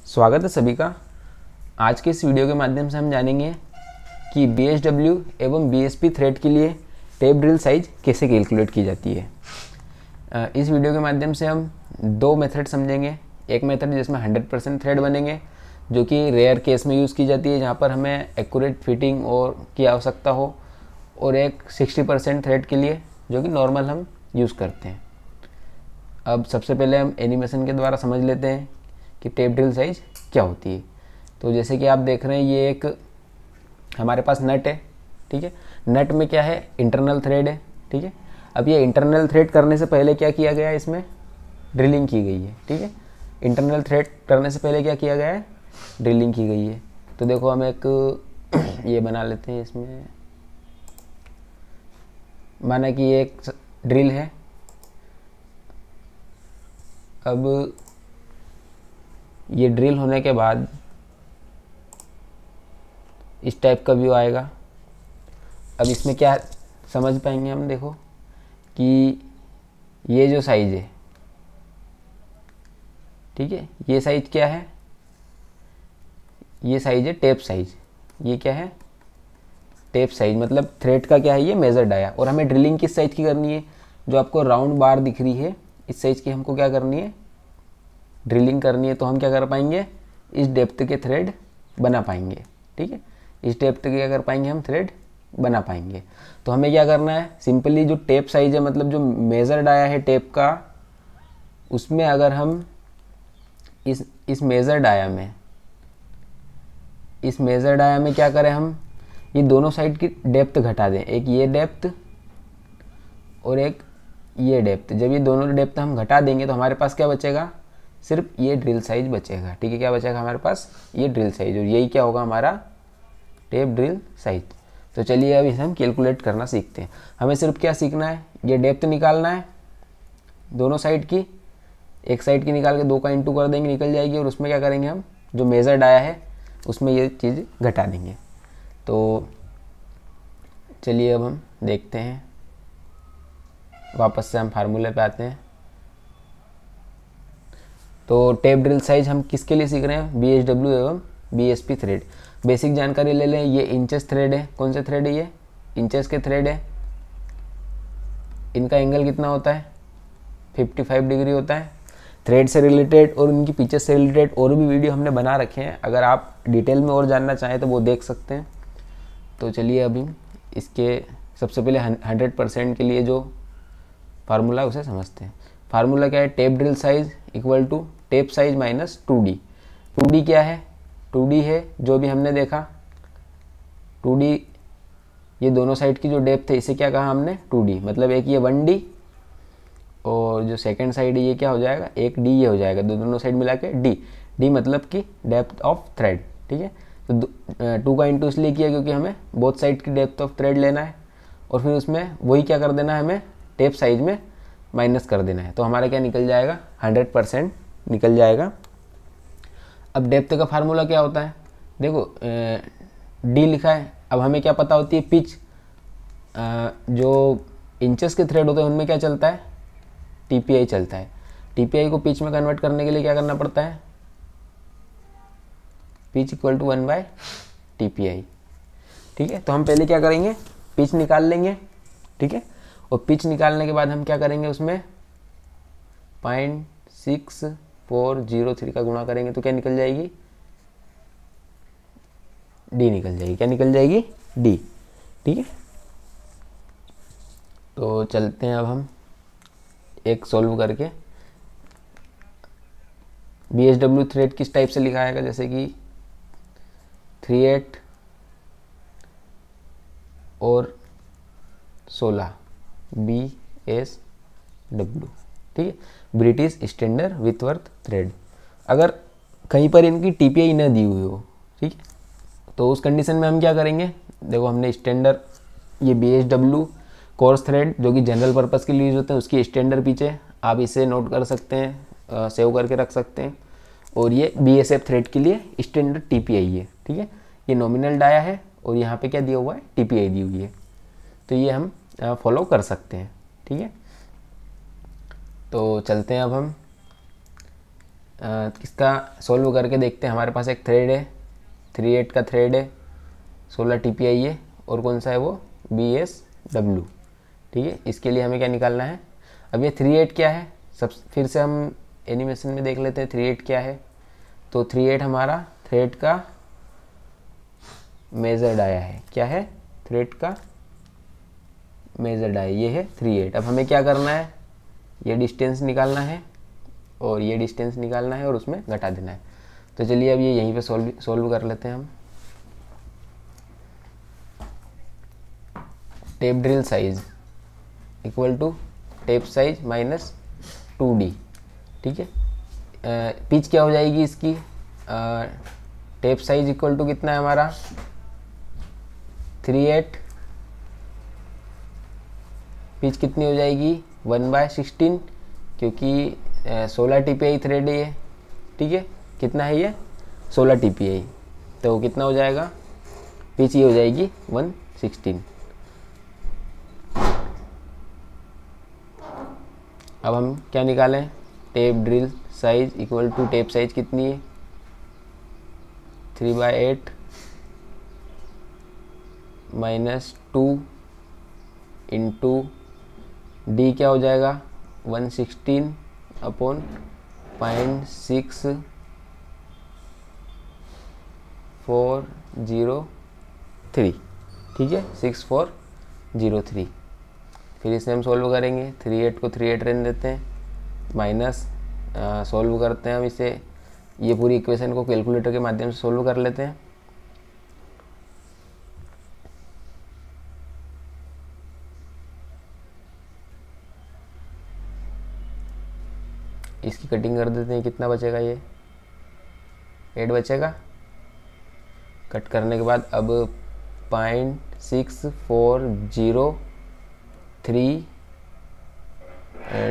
स्वागत है सभी का। आज के इस वीडियो के माध्यम से हम जानेंगे कि BHW एवं BSP थ्रेड के लिए टेप ड्रिल साइज कैसे कैलकुलेट की जाती है। इस वीडियो के माध्यम से हम दो मेथड समझेंगे। एक मेथड जिसमें 100% थ्रेड बनेंगे, जो कि रेयर केस में यूज़ की जाती है, जहाँ पर हमें एक्यूरेट फिटिंग और की आवश्यकता हो, और एक 60% थ्रेड के लिए जो कि नॉर्मल हम यूज़ करते हैं। अब सबसे पहले हम एनिमेशन के द्वारा समझ लेते हैं कि टेप ड्रिल साइज क्या होती है। तो जैसे कि आप देख रहे हैं, ये एक हमारे पास नट है, ठीक है। नट में क्या है, इंटरनल थ्रेड है, ठीक है। अब ये इंटरनल थ्रेड करने से पहले क्या किया गया है, इसमें ड्रिलिंग की गई है, ठीक है। इंटरनल थ्रेड करने से पहले क्या किया गया है, ड्रिलिंग की गई है। तो देखो हम एक ये बना लेते हैं। इसमें माना कि ये एक ड्रिल है। अब ये ड्रिल होने के बाद इस टाइप का व्यू आएगा। अब इसमें क्या समझ पाएंगे हम, देखो कि ये जो साइज है, ठीक है, ये साइज क्या है, ये साइज है टेप साइज। ये क्या है, टेप साइज, मतलब थ्रेड का क्या है, ये मेजर डाया। और हमें ड्रिलिंग किस साइज की करनी है, जो आपको राउंड बार दिख रही है, इस साइज की हमको क्या करनी है, ड्रिलिंग करनी है। तो हम क्या कर पाएंगे, इस डेप्थ के थ्रेड बना पाएंगे, ठीक है। इस डेप्थ के क्या कर पाएंगे, हम थ्रेड बना पाएंगे। तो हमें क्या करना है, सिंपली जो टेप साइज है, मतलब जो मेजर डाया है टेप का, उसमें अगर हम इस मेजर डाया में क्या करें, हम ये दोनों साइड की डेप्थ घटा दें। एक ये डेप्थ और एक ये डेप्थ। जब ये दोनों डेप्थ हम घटा देंगे तो हमारे पास क्या बचेगा, सिर्फ ये ड्रिल साइज बचेगा, ठीक है। क्या बचेगा हमारे पास, ये ड्रिल साइज, और यही क्या होगा, हमारा टेप ड्रिल साइज। तो चलिए अब इसे हम कैलकुलेट करना सीखते हैं। हमें सिर्फ क्या सीखना है, ये डेप्थ निकालना है दोनों साइड की। एक साइड की निकाल के 2 का इंटू कर देंगे, निकल जाएगी। और उसमें क्या करेंगे, हम जो मेजर डाया है उसमें ये चीज़ घटा देंगे। तो चलिए अब हम देखते हैं, वापस से हम फार्मूले पे आते हैं। तो टेप ड्रिल साइज हम किसके लिए सीख रहे हैं, BHW एवं BSP थ्रेड। बेसिक जानकारी ले लें। ये इंचेस थ्रेड है। कौन से थ्रेड है, ये इंचेस के थ्रेड है। इनका एंगल कितना होता है, 55 डिग्री होता है। थ्रेड से रिलेटेड और इनकी पिचेस से रिलेटेड और भी वीडियो हमने बना रखे हैं, अगर आप डिटेल में और जानना चाहें तो वो देख सकते हैं। तो चलिए अभी इसके सबसे पहले 100% के लिए जो फार्मूला है उसे समझते हैं। फार्मूला क्या है, tap drill size equal to tap size minus 2D। 2D क्या है, 2D है जो भी हमने देखा, 2D ये दोनों साइड की जो डेप्थ है, इसे क्या कहा हमने, 2D। मतलब एक ये 1D और जो सेकंड साइड है ये क्या हो जाएगा, एक D ये हो जाएगा। दोनों साइड मिला के D मतलब कि डेप्थ ऑफ थ्रेड, ठीक है। तो 2 का इंटू इसलिए किया क्योंकि हमें बोथ साइड की डेप्थ ऑफ थ्रेड लेना है, और फिर उसमें वही क्या कर देना है, हमें टेप साइज में माइनस कर देना है। तो हमारा क्या निकल जाएगा, 100% निकल जाएगा। अब डेप्थ का फार्मूला क्या होता है, देखो D लिखा है। अब हमें क्या पता होती है, पिच। जो इंचेस के थ्रेड होते हैं उनमें क्या चलता है, TPI चलता है। TPI को पिच में कन्वर्ट करने के लिए क्या करना पड़ता है, पिच इक्वल टू 1/TPI, ठीक है। तो हम पहले क्या करेंगे, पिच निकाल लेंगे, ठीक है। और पिच निकालने के बाद हम क्या करेंगे, उसमें 0.6403 का गुणा करेंगे तो क्या निकल जाएगी, D निकल जाएगी। क्या निकल जाएगी, D, ठीक है। तो चलते हैं अब हम एक सॉल्व करके। BHW थ्रेड किस टाइप से लिखा आएगा, जैसे कि 38 और 16 BSW, ठीक है, ब्रिटिश स्टैंडर्ड विथवर्थ थ्रेड। अगर कहीं पर इनकी TPI न दी हुई हो, ठीक है, तो उस कंडीशन में हम क्या करेंगे, देखो हमने स्टैंडर्ड, ये BHW कोर्स थ्रेड जो कि जनरल पर्पस के लिए यूज होते हैं, उसकी स्टैंडर्ड पीछे आप इसे नोट कर सकते हैं, सेव करके रख सकते हैं। और ये BSF थ्रेड के लिए स्टैंडर्ड TPI है, ठीक है। ये नॉमिनल डाया है और यहाँ पे क्या दिया हुआ है, TPI दी हुई है। तो ये हम फॉलो कर सकते हैं, ठीक है। तो चलते हैं अब हम इसका सॉल्व करके देखते हैं। हमारे पास एक थ्रेड है, 3/8 का थ्रेड है, 16 TPI है, और कौन सा है वो BSW। ठीक है, इसके लिए हमें क्या निकालना है। अब ये 3/8 क्या है, सब फिर से हम एनिमेशन में देख लेते हैं 3/8 क्या है। तो 3/8 हमारा थ्रेड का मेजर्ड आया है। क्या है, थ्रेड का मेजर्ड आया, ये है 3/8। अब हमें क्या करना है, ये डिस्टेंस निकालना है और ये डिस्टेंस निकालना है और उसमें घटा देना है। तो चलिए अब ये यहीं पे सॉल्व कर लेते हैं हम। Tap drill size equal to tap size minus 2D। ठीक है, पिच क्या हो जाएगी इसकी, टेप साइज इक्वल टू कितना है हमारा 3/8, पिच कितनी हो जाएगी 1/16, क्योंकि 16 TPI थ्रेड है ये। ठीक है, कितना है ये 16 TPI, तो कितना हो जाएगा, पिच ये हो जाएगी 1/16। अब हम क्या निकालें, tap drill size equal to tap size कितनी है 3/8 माइनस 2 इंटू D क्या हो जाएगा 116 अपॉन 0.6403। ठीक है, 6403। फिर इसे हम सॉल्व करेंगे, 3/8 को 3/8 रहने देते हैं, माइनस सॉल्व करते हैं हम इसे, ये पूरी इक्वेशन को कैलकुलेटर के माध्यम से सॉल्व कर लेते हैं। इसकी कटिंग कर देते हैं, कितना बचेगा, ये 8 बचेगा। कट करने के बाद अब 0.6403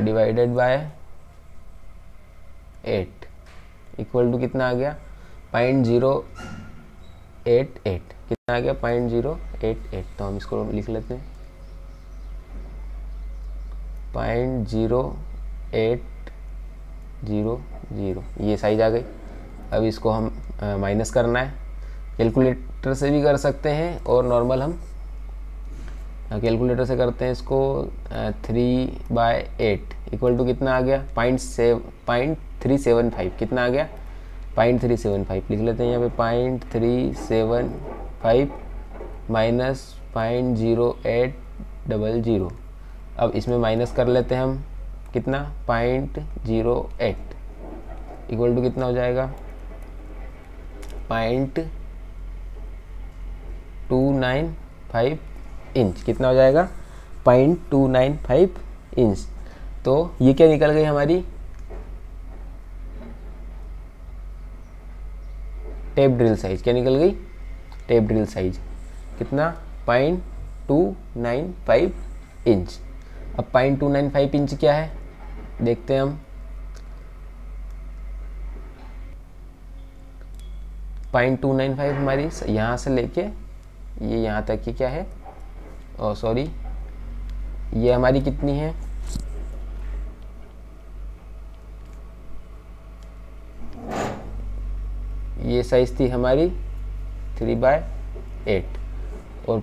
डिवाइडेड बाय 8 इक्वल टू कितना आ गया 0.088। कितना आ गया 0.088। तो हम इसको लिख लेते हैं 0.0800। ये साइज आ गई। अब इसको हम माइनस करना है, कैलकुलेटर से भी कर सकते हैं और नॉर्मल हम कैलकुलेटर से करते हैं इसको। 3/8 इक्वल टू कितना आ गया 0.375। कितना आ गया 0.375 लिख लेते हैं यहाँ पे 0.375 माइनस 0.0800। अब इसमें माइनस कर लेते हैं हम, कितना 0.08 इक्वल टू कितना हो जाएगा 0.295 इंच। कितना हो जाएगा 0.295 इंच। तो ये क्या निकल गई हमारी टेप ड्रिल साइज। क्या निकल गई टेप ड्रिल साइज, कितना 0.295 इंच। अब 0.295 इंच क्या है देखते हैं हम। 0.295 हमारी यहाँ से लेके ये यहाँ तक की क्या है, सॉरी ये हमारी कितनी है, ये साइज थी हमारी 3/8 और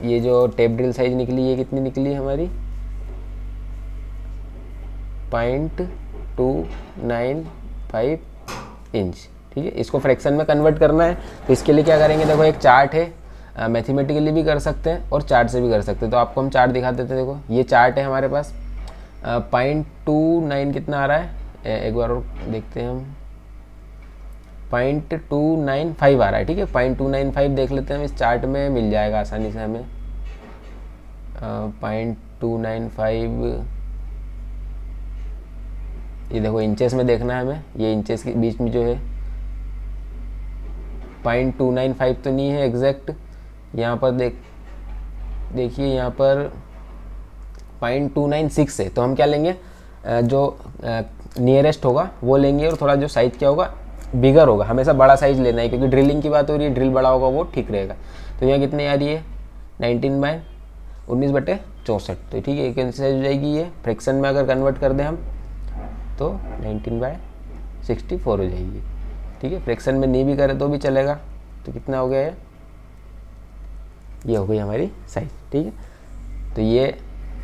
ये जो टेप ड्रिल साइज निकली ये कितनी निकली हमारी 0.295 इंच। ठीक है, इसको फ्रैक्शन में कन्वर्ट करना है। तो इसके लिए क्या करेंगे, देखो एक चार्ट है, मैथमेटिकली भी कर सकते हैं और चार्ट से भी कर सकते हैं। तो आपको हम चार्ट दिखा देते हैं। देखो ये चार्ट है हमारे पास, 0.29 कितना आ रहा है, एक बार और देखते हैं हम, 0.295 आ रहा है। ठीक है, 0.295 देख लेते हैं हम, इस चार्ट में मिल जाएगा आसानी से हमें। 0.295 ये देखो इंचेस में देखना है हमें, ये इंचेस के बीच में जो है 0.295 तो नहीं है एग्जैक्ट, यहाँ पर देखिए यहाँ पर 0.296 है। तो हम क्या लेंगे, जो नियरेस्ट होगा वो लेंगे और थोड़ा जो साइज क्या होगा बिगर होगा, हमेशा बड़ा साइज लेना है क्योंकि ड्रिलिंग की बात हो रही है, ड्रिल बड़ा होगा वो ठीक रहेगा। तो यहाँ कितनी आ रही है 19/64। तो ठीक है, कैंसिल हो जाएगी ये। फ्रैक्शन में अगर कन्वर्ट कर दें हम तो 19/64 64 हो जाएगी। ठीक है, फ्रैक्शन में नहीं भी करें तो भी चलेगा। तो कितना हो गया ये हो गई हमारी साइज। ठीक है, तो ये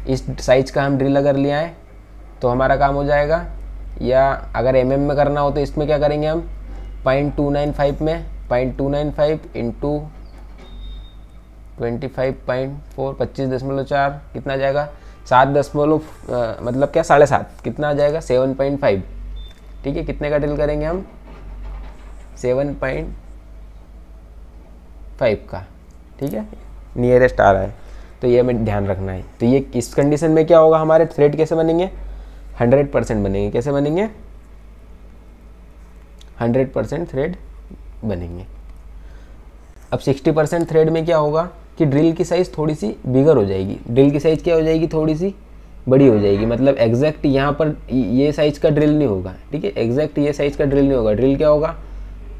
इस साइज का हम ड्रिल अगर ले आए तो हमारा काम हो जाएगा। या अगर एमएम में करना हो तो इसमें क्या करेंगे हम, 0.295 में 0.295 इंटू 25.4 25.4 कितना आ जाएगा, 7 मतलब क्या 7.5 कितना आ जाएगा 7.5। ठीक है, कितने का ड्रिल करेंगे हम, 7.5 का। ठीक है, नियरेस्ट आ रहा है, तो ये हमें ध्यान रखना है। तो ये इस कंडीशन में क्या होगा, हमारे थ्रेड कैसे बनेंगे, 100% बनेंगे। कैसे बनेंगे, 100% थ्रेड बनेंगे। अब 60% थ्रेड में क्या होगा कि ड्रिल की साइज़ थोड़ी सी बिगर हो जाएगी। ड्रिल की साइज़ क्या हो जाएगी, थोड़ी सी बड़ी हो जाएगी। मतलब एग्जैक्ट यहाँ पर ये साइज़ का ड्रिल नहीं होगा। ठीक है, एग्जैक्ट ये साइज़ का ड्रिल नहीं होगा। ड्रिल क्या होगा,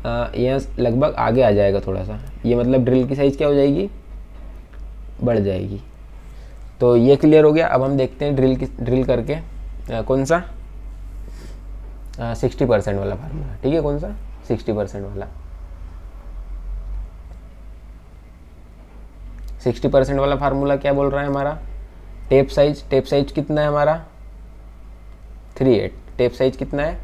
यहाँ लगभग आगे आ जाएगा थोड़ा सा। ये मतलब ड्रिल की साइज़ क्या हो जाएगी, बढ़ जाएगी। तो ये क्लियर हो गया। अब हम देखते हैं ड्रिल करके कौन सा 60% वाला फार्मूला। ठीक है, कौन सा 60% वाला, 60% वाला फार्मूला क्या बोल रहा है हमारा, टेप साइज कितना है हमारा 3/8। टेप साइज कितना है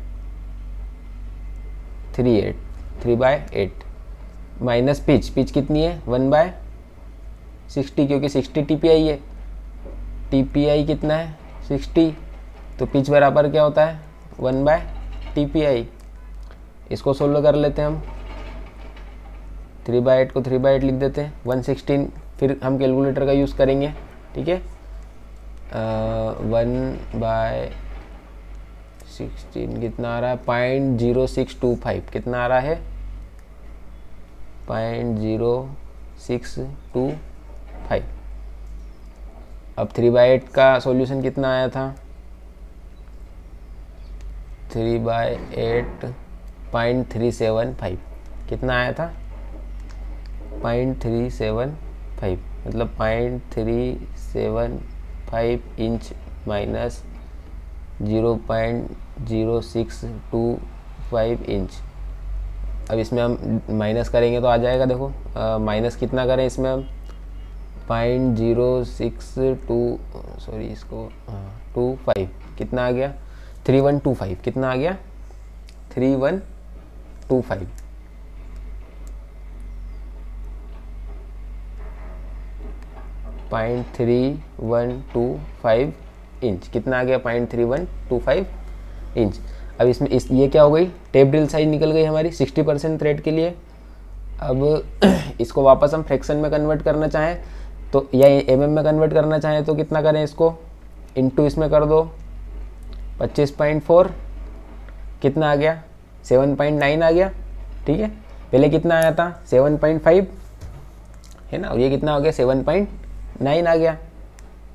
3/8 माइनस पिच कितनी है 1/60, क्योंकि 60 TPI है। TPI कितना है 60, तो पिच बराबर क्या होता है 1/TPI। इसको सोल्व कर लेते हैं हम, 3/8 को 3/8 लिख देते हैं, 116 फिर हम कैलकुलेटर का यूज़ करेंगे। ठीक है, 1/16 कितना आ रहा है 0.0625 कितना आ रहा है 0.0625। अब 3/8 का सॉल्यूशन कितना आया था 3/8 0.375 कितना आया था 0.375, मतलब 0.375 इंच माइनस 0.0625 इंच। अब इसमें हम माइनस करेंगे तो आ जाएगा, देखो माइनस कितना करें इसमें हम 0.062 कितना आ गया 3125 कितना आ गया 3125। 0.3125 इंच कितना आ गया 0.3125 इंच। अब इसमें ये क्या हो गई, टेप ड्रिल साइज निकल गई हमारी 60% थ्रेड के लिए। अब इसको वापस हम फ्रैक्शन में कन्वर्ट करना चाहें तो, या एमएम में कन्वर्ट करना चाहें तो कितना करें, इसको इनटू इसमें कर दो 25.4 कितना आ गया 7.9 आ गया। ठीक है, पहले कितना आया था 7.5 है ना, और ये कितना हो गया 7.9 आ गया।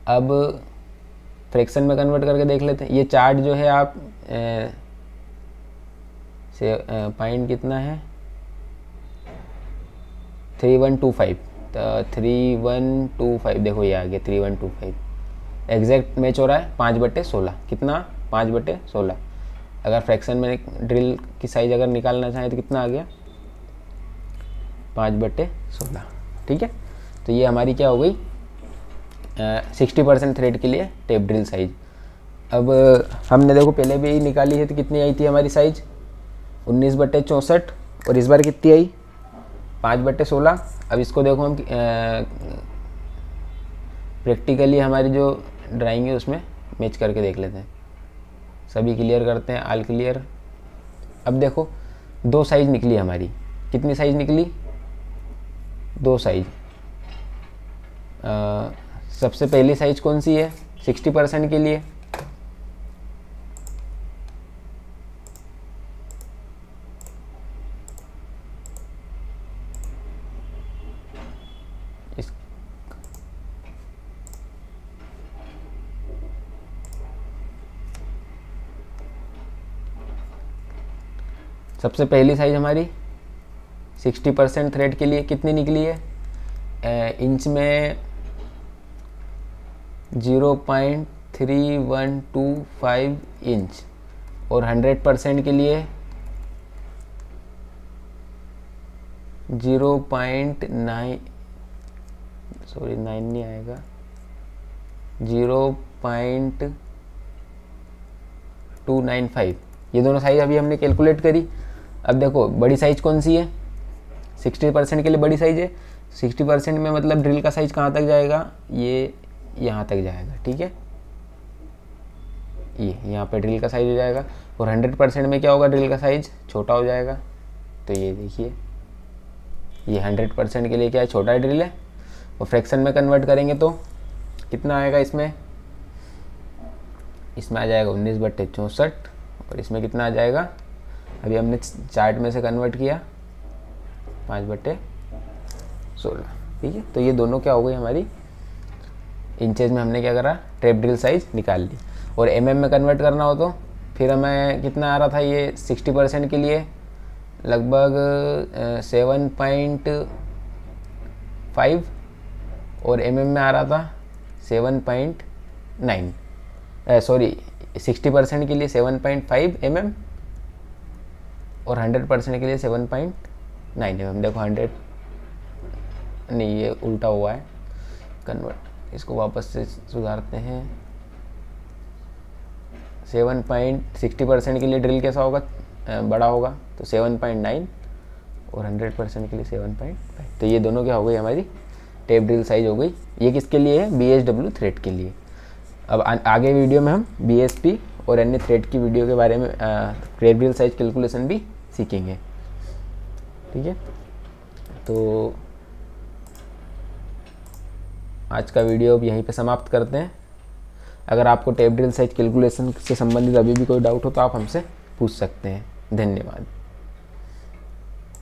अब फ्रैक्शन में कन्वर्ट करके देख लेते हैं। ये चार्ट जो है आप पॉइंट कितना है 3125, तो 3125 देखो ये आ गया 3125 एग्जैक्ट मैच हो रहा है 5/16 कितना 5/16। अगर फ्रैक्शन में ड्रिल की साइज अगर निकालना चाहें तो कितना आ गया 5/16। ठीक है, तो ये हमारी क्या हो गई 60% थ्रेड के लिए टेप ड्रिल साइज। अब हमने देखो पहले भी निकाली है तो कितनी आई थी हमारी साइज 19/64, और इस बार कितनी आई 5/16। अब इसको देखो हम प्रैक्टिकली हमारी जो ड्राइंग है उसमें मैच करके देख लेते हैं। सभी क्लियर करते हैं, ऑल क्लियर। अब देखो 2 साइज निकली हमारी, कितनी साइज निकली 2 साइज। सबसे पहली साइज कौन सी है 60% के लिए, सबसे पहली साइज हमारी 60% थ्रेड के लिए कितनी निकली है इंच में 0.3125 इंच, और 100% के लिए 0.9 सॉरी 9 नहीं आएगा, 0.295। ये दोनों साइज अभी हमने कैलकुलेट करी। अब देखो बड़ी साइज कौन सी है, 60% के लिए बड़ी साइज है। 60% में मतलब ड्रिल का साइज कहाँ तक जाएगा, ये यहाँ तक जाएगा, ठीक है। ये यहाँ पे ड्रिल का साइज हो जाएगा। और 100% में क्या होगा, ड्रिल का साइज छोटा हो जाएगा। तो ये देखिए, ये 100% के लिए क्या है, छोटा ड्रिल है। और फ्रैक्शन में कन्वर्ट करेंगे तो कितना आएगा, इसमें आ जाएगा 19/64। और इसमें कितना आ जाएगा, अभी हमने चार्ट में से कन्वर्ट किया 5/16, ठीक है। तो ये दोनों क्या हो गई हमारी, इंचेज में हमने क्या करा, ट्रैप ड्रिल साइज निकाल ली। और एमएम में कन्वर्ट करना हो तो फिर हमें कितना आ रहा था, ये 60% के लिए लगभग 7.5 और एमएम में आ रहा था 7.9, सॉरी 60% के लिए 7.5 mm और 100% के लिए 7.9 mm। देखो 100 नहीं, ये उल्टा हुआ है कन्वर्ट, इसको वापस से सुधारते हैं। 60% के लिए ड्रिल कैसा होगा, बड़ा होगा, तो 7.9 और 100% के लिए 7.5। तो ये दोनों क्या हो गई, हमारी टेप ड्रिल साइज हो गई। ये किसके लिए है, BHW थ्रेड के लिए। अब आगे वीडियो में हम BSP और अन्य थ्रेड की वीडियो के बारे में टेप ड्रिल साइज कैलकुलेशन भी सीखेंगे, ठीक है। तो आज का वीडियो अब यहीं पे समाप्त करते हैं। अगर आपको टेप ड्रिल साइज कैलकुलेशन से संबंधित अभी भी कोई डाउट हो तो आप हमसे पूछ सकते हैं। धन्यवाद।